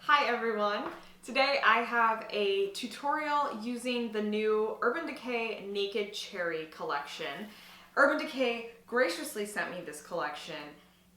Hi everyone! Today I have a tutorial using the new Urban Decay Naked Cherry collection. Urban Decay graciously sent me this collection,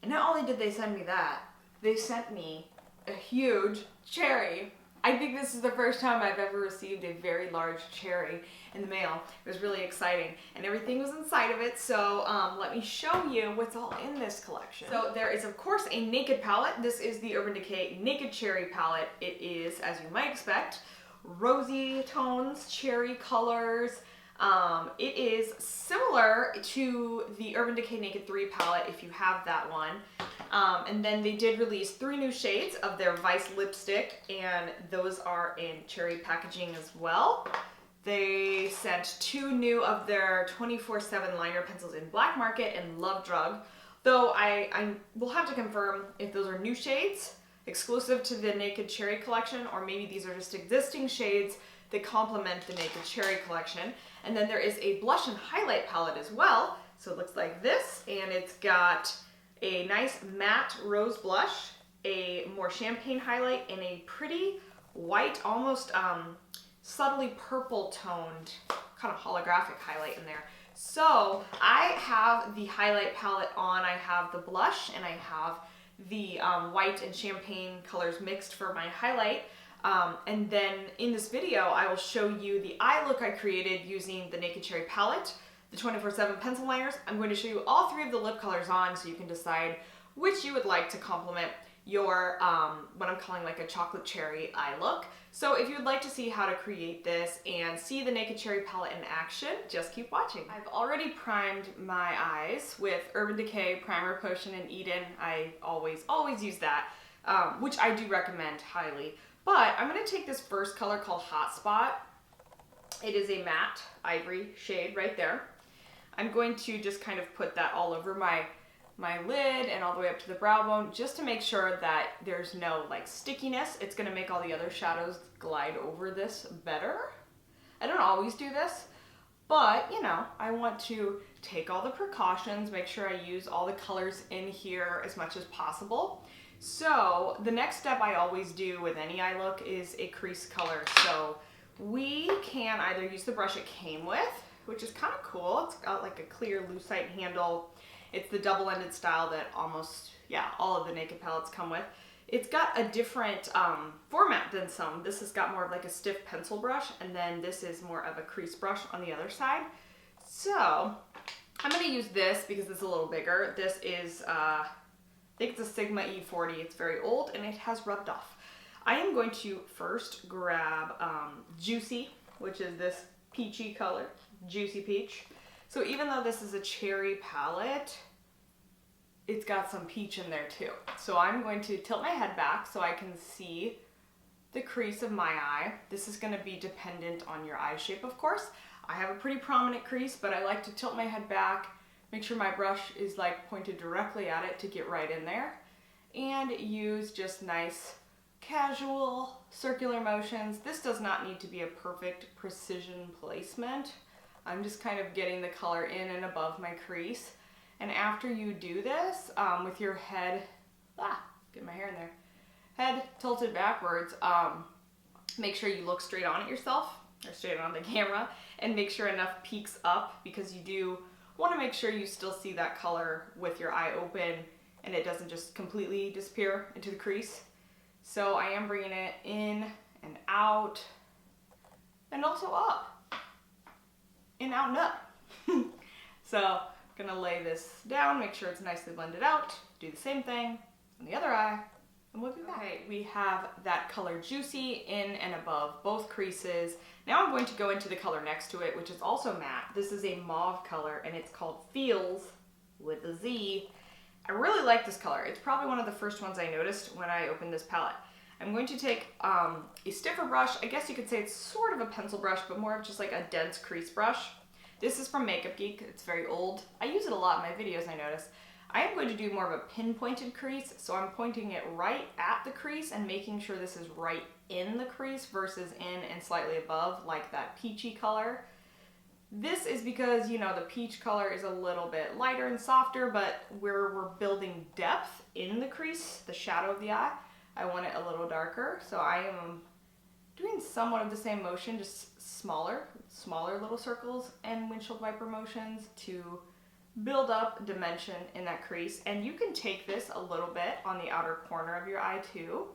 and not only did they send me that, they sent me a huge cherry. I think this is the first time I've ever received a very large cherry in the mail. It was really exciting, and everything was inside of it, so let me show you what's all in this collection. So there is, of course, a Naked palette. This is the Urban Decay Naked Cherry palette. It is, as you might expect, rosy tones, cherry colors. It is similar to the Urban Decay Naked 3 palette if you have that one. And then they did release 3 new shades of their Vice lipstick, and those are in cherry packaging as well. They sent 2 new of their 24/7 liner pencils in Black Market and Love Drug, though I will have to confirm if those are new shades exclusive to the Naked Cherry collection, or maybe these are just existing shades that complement the Naked Cherry collection. And then there is a blush and highlight palette as well. So it looks like this, and it's got a nice matte rose blush, a more champagne highlight, and a pretty white, almost subtly purple toned kind of holographic highlight in there. So I have the highlight palette on. I have the blush and I have the white and champagne colors mixed for my highlight. And then in this video, I will show you the eye look I created using the Naked Cherry palette, the 24/7 pencil liners. I'm going to show you all 3 of the lip colors on so you can decide which you would like to complement your, what I'm calling like a chocolate cherry eye look. So if you'd like to see how to create this and see the Naked Cherry palette in action, just keep watching. I've already primed my eyes with Urban Decay Primer Potion in Eden. I always use that, which I do recommend highly. But I'm going to take this first color called Hot Spot. It is a matte ivory shade right there. I'm going to just kind of put that all over my lid and all the way up to the brow bone, just to make sure that there's no like stickiness. It's going to make all the other shadows glide over this better. I don't always do this, but you know, I want to take all the precautions, make sure I use all the colors in here as much as possible. So the next step I always do with any eye look is a crease color. So we can either use the brush it came with, which is kind of cool. It's got like a clear lucite handle. It's the double-ended style that almost, all of the Naked palettes come with. It's got a different format than some. This has got more of like a stiff pencil brush, and then this is more of a crease brush on the other side. So I'm going to use this because it's a little bigger. This is, I think it's a Sigma E40. It's very old and it has rubbed off. I am going to first grab Juicy, which is this peachy color, Juicy Peach. So even though this is a cherry palette, it's got some peach in there too. So I'm going to tilt my head back so I can see the crease of my eye. This is going to be dependent on your eye shape, of course. I have a pretty prominent crease, but I like to tilt my head back, make sure my brush is like pointed directly at it to get right in there, and use just nice casual circular motions. This does not need to be a perfect precision placement. I'm just kind of getting the color in and above my crease. And after you do this, with your head, get my hair in there, head tilted backwards, make sure you look straight on at yourself, or straight on the camera, and make sure enough peaks up, because you do want to make sure you still see that color with your eye open and it doesn't just completely disappear into the crease. So I am bringing it in and out, and also up. In, out, and up. So I'm gonna lay this down, make sure it's nicely blended out, do the same thing on the other eye, and we'll do that. Okay, we have that color Juicy in and above both creases. Now I'm going to go into the color next to it, which is also matte. This is a mauve color, and it's called Feels with a Z. I really like this color. It's probably one of the first ones I noticed when I opened this palette. I'm going to take a stiffer brush. I guess you could say it's sort of a pencil brush, but more of just like a dense crease brush. This is from Makeup Geek. It's very old. I use it a lot in my videos, I notice. I am going to do more of a pinpointed crease, so I'm pointing it right at the crease and making sure this is right in the crease versus in and slightly above, like that peachy color. This is because, you know, the peach color is a little bit lighter and softer, but where we're building depth in the crease, the shadow of the eye, I want it a little darker. So I am doing somewhat of the same motion, just smaller little circles and windshield wiper motions to build up dimension in that crease. And you can take this a little bit on the outer corner of your eye too.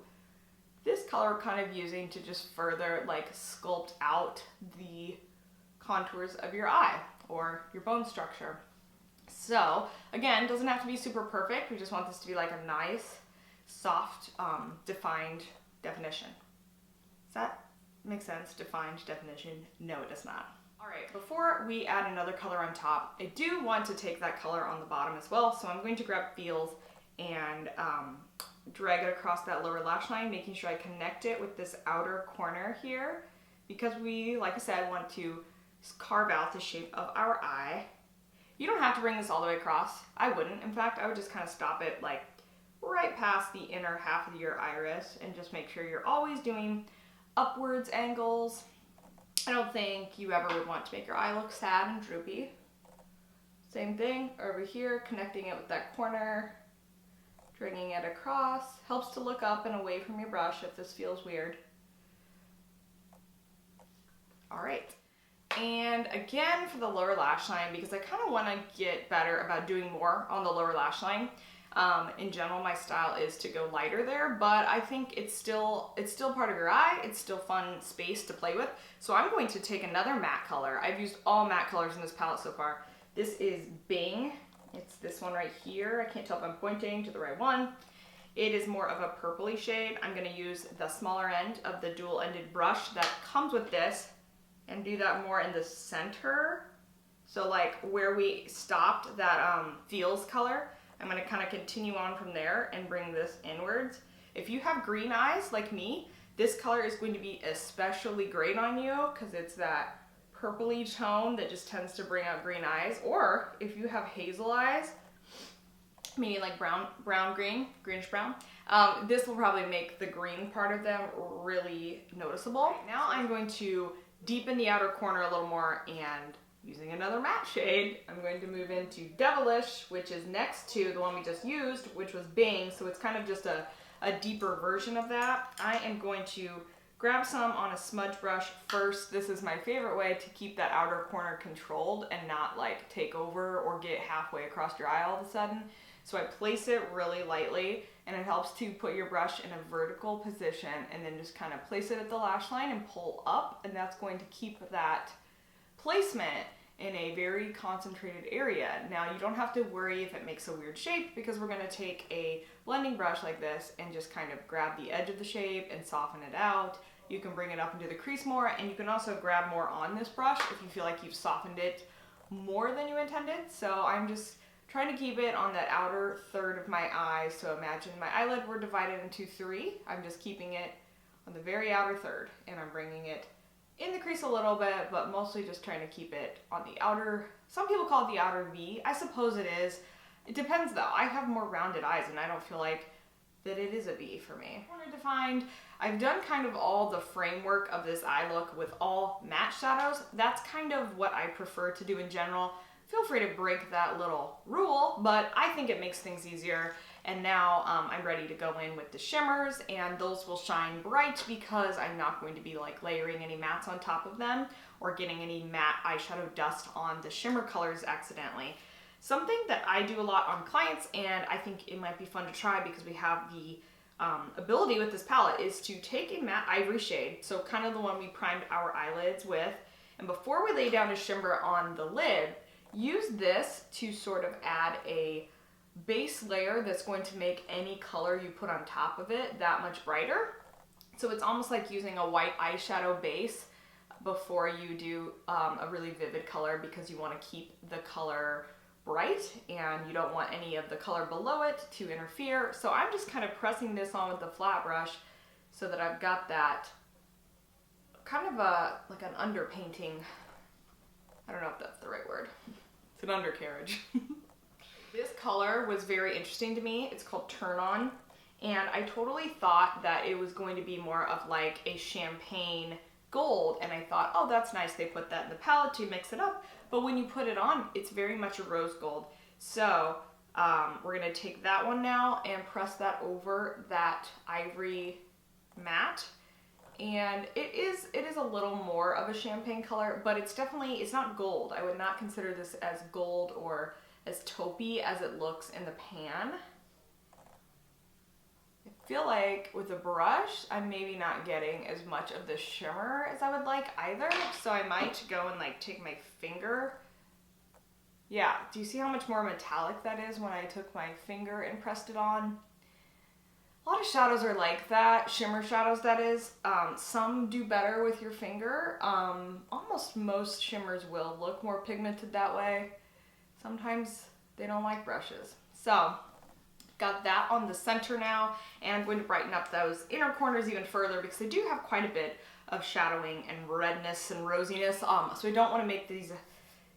This color we're kind of using to just further like sculpt out the contours of your eye or your bone structure. So again, doesn't have to be super perfect. We just want this to be like a nice, soft, defined definition. Does that make sense? Defined definition? No, it does not. All right, before we add another color on top, I do want to take that color on the bottom as well. So I'm going to grab Feels and drag it across that lower lash line, making sure I connect it with this outer corner here, because we, like I said, want to carve out the shape of our eye. You don't have to bring this all the way across. I wouldn't. In fact, I would just kind of stop it like right past the inner half of your iris and just make sure you're always doing upwards angles. I don't think you ever would want to make your eye look sad and droopy. Same thing over here, connecting it with that corner, dragging it across. Helps to look up and away from your brush if this feels weird. All right. And again for the lower lash line, because I kind of want to get better about doing more on the lower lash line. In general, my style is to go lighter there, but I think it's still part of your eye. It's still fun space to play with. So I'm going to take another matte color. I've used all matte colors in this palette so far. This is Bing. It's this one right here. I can't tell if I'm pointing to the right one. It is more of a purpley shade. I'm going to use the smaller end of the dual-ended brush that comes with this and do that more in the center. So like where we stopped that Feels color, I'm going to kind of continue on from there and bring this inwards. If you have green eyes like me, this color is going to be especially great on you because it's that purpley tone that just tends to bring out green eyes. Or if you have hazel eyes, meaning like greenish brown, this will probably make the green part of them really noticeable. Now I'm going to deepen the outer corner a little more, and using another matte shade, I'm going to move into Devilish, which is next to the one we just used, which was Bing, so it's kind of just a deeper version of that. I am going to grab some on a smudge brush first. This is my favorite way to keep that outer corner controlled and not like take over or get halfway across your eye all of a sudden. So I place it really lightly, and it helps to put your brush in a vertical position and then just kind of place it at the lash line and pull up, and that's going to keep that placement in a very concentrated area. Now you don't have to worry if it makes a weird shape, because we're going to take a blending brush like this and just kind of grab the edge of the shape and soften it out. You can bring it up into the crease more, and you can also grab more on this brush if you feel like you've softened it more than you intended. So I'm just trying to keep it on that outer third of my eye. So imagine my eyelid were divided into 3. I'm just keeping it on the very outer third, and I'm bringing it in the crease a little bit, but mostly just trying to keep it on the outer. Some people call it the outer V. I suppose it is. It depends though. I have more rounded eyes, and I don't feel like that it is a V for me. I wanted to find, I've done kind of all the framework of this eye look with all matte shadows. That's kind of what I prefer to do in general. Feel free to break that little rule, but I think it makes things easier. And now I'm ready to go in with the shimmers, and those will shine bright because I'm not going to be like layering any mattes on top of them or getting any matte eyeshadow dust on the shimmer colors accidentally. Something that I do a lot on clients, and I think it might be fun to try because we have the ability with this palette, is to take a matte ivory shade, so kind of the one we primed our eyelids with, and before we lay down a shimmer on the lid, use this to sort of add a base layer that's going to make any color you put on top of it that much brighter. So it's almost like using a white eyeshadow base before you do a really vivid color, because you want to keep the color bright and you don't want any of the color below it to interfere. So I'm just kind of pressing this on with the flat brush so that I've got that kind of like an underpainting. I don't know if that's the right word. It's an undercarriage. This color was very interesting to me. It's called Turn On, and I totally thought that it was going to be more of like a champagne gold, and I thought, oh, that's nice, they put that in the palette to mix it up, but when you put it on, it's very much a rose gold. So We're gonna take that one now and press that over that ivory matte. And it is a little more of a champagne color, but it's not gold. I would not consider this as gold or as taupey as it looks in the pan. I feel like with a brush, I'm maybe not getting as much of the shimmer as I would like either. So I might go and like take my finger. Yeah, do you see how much more metallic that is when I took my finger and pressed it on? A lot of shadows are like that, shimmer shadows that is. Some do better with your finger. Almost most shimmers will look more pigmented that way. Sometimes they don't like brushes. So, got that on the center now, and I'm going to brighten up those inner corners even further because they do have quite a bit of shadowing and redness and rosiness. So I don't want to make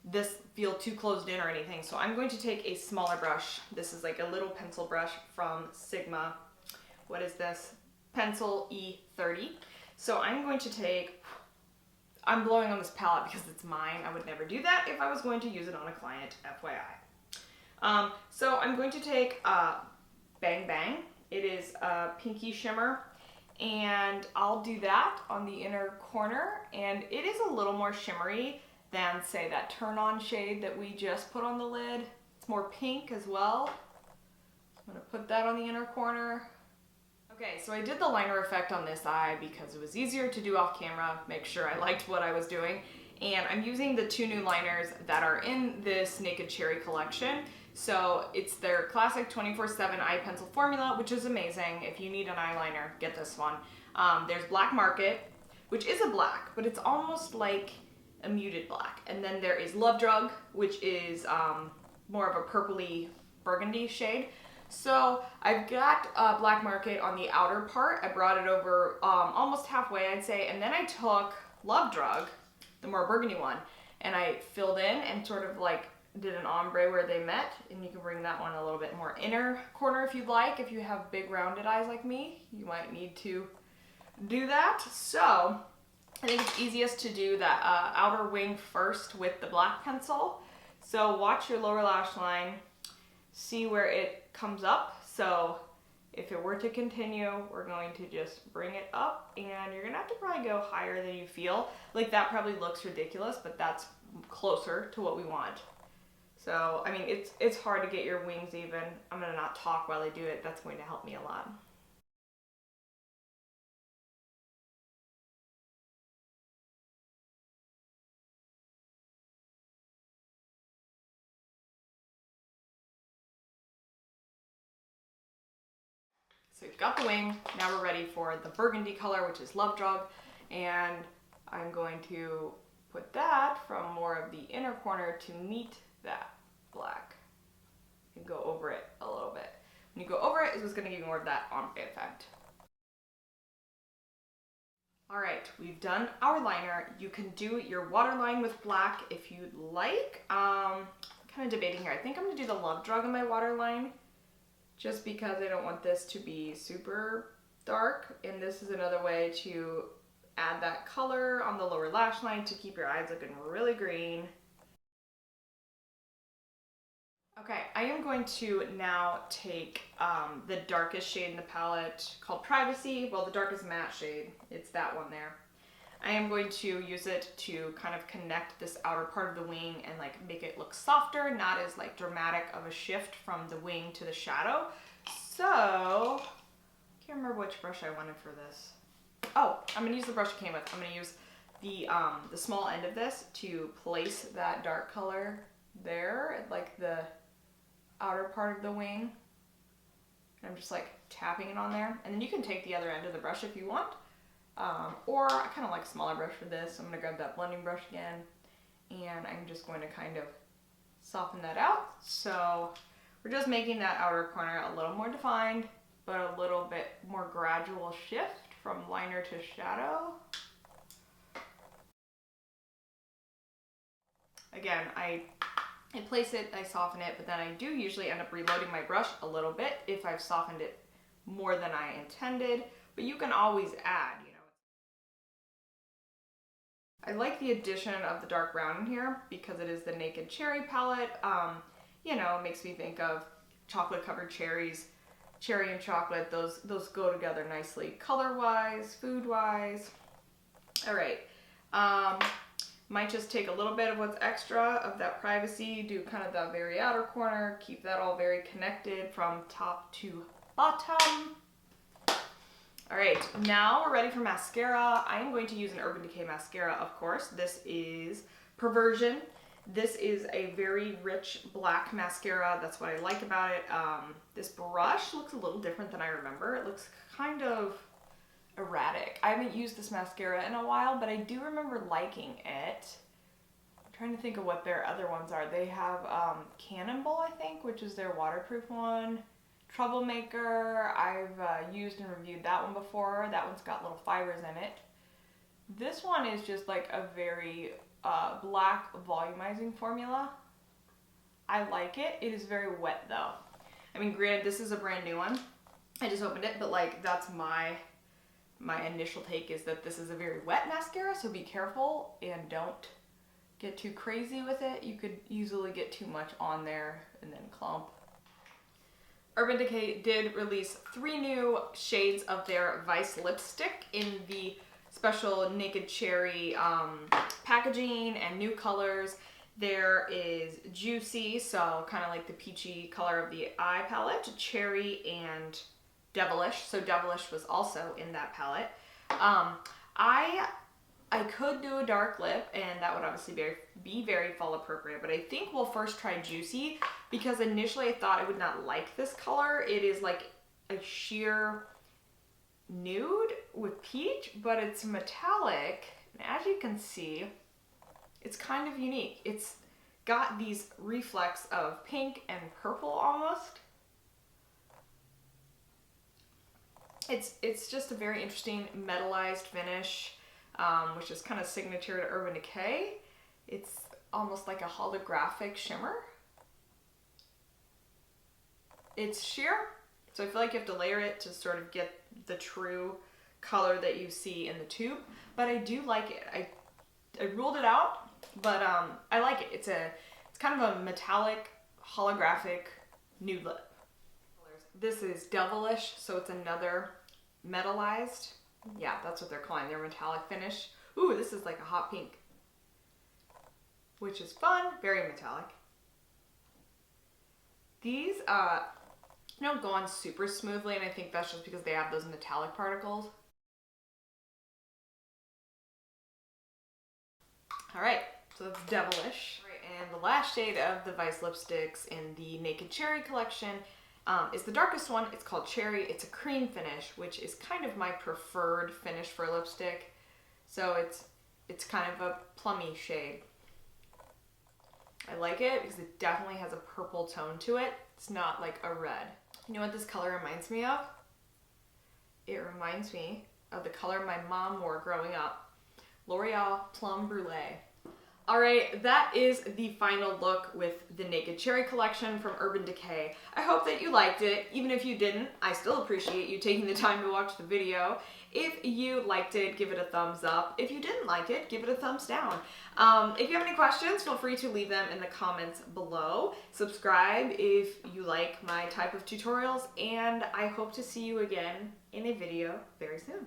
this feel too closed in or anything. So I'm going to take a smaller brush. This is like a little pencil brush from Sigma. What is this? Pencil E30. So I'm going to take, I'm blowing on this palette because it's mine. I would never do that if I was going to use it on a client, FYI. So I'm going to take Bang Bang. It is a pinky shimmer, and I'll do that on the inner corner, and it is a little more shimmery than, say, that Turn On shade that we just put on the lid. It's more pink as well. I'm gonna put that on the inner corner. Okay, so I did the liner effect on this eye because it was easier to do off camera, make sure I liked what I was doing. And I'm using the two new liners that are in this Naked Cherry collection. So it's their classic 24/7 eye pencil formula, which is amazing. If you need an eyeliner, get this one. There's Black Market, which is a black, but it's almost like a muted black. And then there is Love Drug, which is more of a purpley burgundy shade. So I've got Black Market on the outer part. I brought it over almost halfway, I'd say, and then I took Love Drug, the more burgundy one, and I filled in and sort of like did an ombre where they met, and you can bring that one a little bit more inner corner if you'd like. If you have big rounded eyes like me, you might need to do that. So I think it's easiest to do that outer wing first with the black pencil. So watch your lower lash line, see where it comes up. So if it were to continue, we're going to just bring it up, and you're gonna have to probably go higher than you feel. Like that probably looks ridiculous, but that's closer to what we want. So, I mean, it's hard to get your wings even. I'm gonna not talk while I do it. That's going to help me a lot. So we've got the wing, now we're ready for the burgundy color, which is Love Drug, and I'm going to put that from more of the inner corner to meet that black and go over it a little bit. When you go over it, it's just going to give you more of that ombre effect. All right, we've done our liner. You can do your waterline with black if you'd like. I'm kind of debating here. I think I'm going to do the Love Drug in my waterline, just because I don't want this to be super dark, and this is another way to add that color on the lower lash line to keep your eyes looking really green. Okay, I am going to now take the darkest shade in the palette called Privacy. Well, the darkest matte shade, it's that one there. I am going to use it to kind of connect this outer part of the wing and like make it look softer, not as like dramatic of a shift from the wing to the shadow. So, I can't remember which brush I wanted for this. Oh, I'm gonna use the brush it came with. I'm gonna use the small end of this to place that dark color there at like the outer part of the wing. I'm just like tapping it on there, and then you can take the other end of the brush if you want. Or I kind of like a smaller brush for this. So I'm going to grab that blending brush again, and I'm just going to kind of soften that out. So we're just making that outer corner a little more defined, but a little bit more gradual shift from liner to shadow. Again, I place it, I soften it, but then I do usually end up reloading my brush a little bit if I've softened it more than I intended, but you can always add, you know. I like the addition of the dark brown in here because it is the Naked Cherry palette. You know, it makes me think of chocolate covered cherries, cherry and chocolate, those go together nicely color-wise, food-wise. All right, might just take a little bit of what's extra of that privacy, do kind of the very outer corner, keep that all very connected from top to bottom. All right, now we're ready for mascara. I am going to use an Urban Decay mascara, of course. This is Perversion. This is a very rich black mascara. That's what I like about it. This brush looks a little different than I remember. It looks kind of erratic. I haven't used this mascara in a while, but I do remember liking it. I'm trying to think of what their other ones are. They have Cannonball, I think, which is their waterproof one. Troublemaker, I've used and reviewed that one before. That one's got little fibers in it. This one is just like a very black volumizing formula. I like it. It is very wet though. I mean, granted, this is a brand new one. I just opened it, but like that's my initial take is that this is a very wet mascara, so be careful and don't get too crazy with it. You could easily get too much on there and then clump. Urban Decay did release 3 new shades of their Vice lipstick in the special Naked Cherry packaging and new colors. There is Juicy, so kind of like the peachy color of the eye palette, Cherry, and Devilish. So Devilish was also in that palette. I could do a dark lip, and that would obviously be very fall appropriate, but I think we'll first try Juicy, because initially I thought I would not like this color. It is like a sheer nude with peach, but it's metallic, and as you can see, it's kind of unique. It's got these reflects of pink and purple almost. It's just a very interesting metallized finish, which is kind of signature to Urban Decay. It's almost like a holographic shimmer. It's sheer, so I feel like you have to layer it to sort of get the true color that you see in the tube, but I do like it. I ruled it out, but I like it. It's kind of a metallic holographic nude lip. This is Devilish, so it's another metallized. Yeah, that's what they're calling their metallic finish. Ooh, this is like a hot pink, which is fun, very metallic. These don't go on super smoothly, and I think that's just because they have those metallic particles. All right, so that's Devilish. All right, and the last shade of the Vice lipsticks in the Naked Cherry collection is the darkest one. It's called Cherry. It's a cream finish, which is kind of my preferred finish for lipstick. So it's kind of a plummy shade. I like it because it definitely has a purple tone to it. It's not like a red. You know what this color reminds me of? It reminds me of the color my mom wore growing up. L'Oreal Plum Brulee. All right, that is the final look with the Naked Cherry collection from Urban Decay. I hope that you liked it. Even if you didn't, I still appreciate you taking the time to watch the video. If you liked it, give it a thumbs up. If you didn't like it, give it a thumbs down. If you have any questions, feel free to leave them in the comments below. Subscribe if you like my type of tutorials, and I hope to see you again in a video very soon.